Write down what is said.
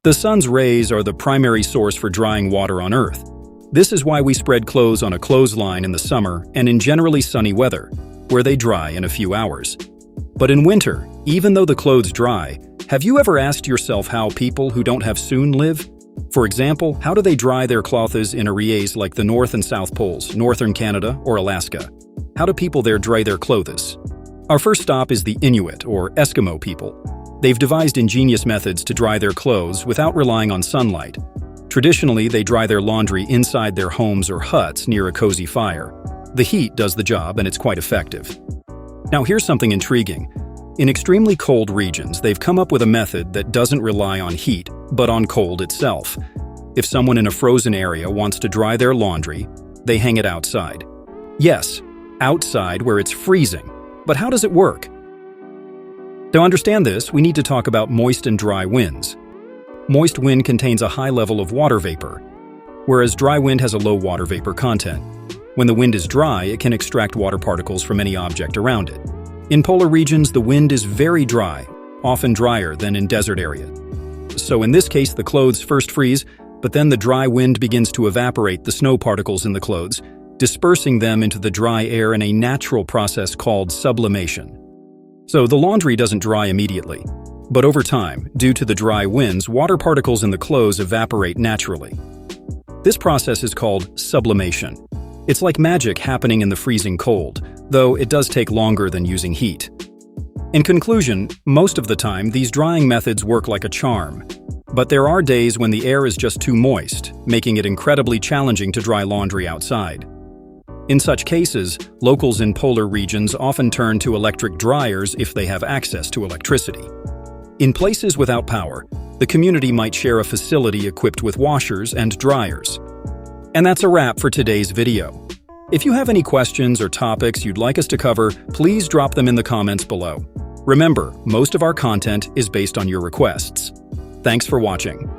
The sun's rays are the primary source for drying water on Earth. This is why we spread clothes on a clothesline in the summer and in generally sunny weather, where they dry in a few hours. But in winter, even though the clothes dry, have you ever asked yourself how people who don't have soon live? For example, how do they dry their clothes in areas like the North and South Poles, northern Canada or Alaska? How do people there dry their clothes? Our first stop is the Inuit, or Eskimo people. They've devised ingenious methods to dry their clothes without relying on sunlight. Traditionally, they dry their laundry inside their homes or huts near a cozy fire. The heat does the job, and it's quite effective. Now here's something intriguing. In extremely cold regions, they've come up with a method that doesn't rely on heat, but on cold itself. If someone in a frozen area wants to dry their laundry, they hang it outside. Yes, outside where it's freezing. But how does it work? To understand this, we need to talk about moist and dry winds. Moist wind contains a high level of water vapor, whereas dry wind has a low water vapor content. When the wind is dry, it can extract water particles from any object around it. In polar regions, the wind is very dry, often drier than in desert areas. So in this case, the clothes first freeze, but then the dry wind begins to evaporate the snow particles in the clothes, dispersing them into the dry air in a natural process called sublimation. So the laundry doesn't dry immediately, but over time, due to the dry winds, water particles in the clothes evaporate naturally. This process is called sublimation. It's like magic happening in the freezing cold, though it does take longer than using heat. In conclusion, most of the time, these drying methods work like a charm. But there are days when the air is just too moist, making it incredibly challenging to dry laundry outside. In such cases, locals in polar regions often turn to electric dryers if they have access to electricity. In places without power, the community might share a facility equipped with washers and dryers. And that's a wrap for today's video. If you have any questions or topics you'd like us to cover, please drop them in the comments below. Remember, most of our content is based on your requests. Thanks for watching.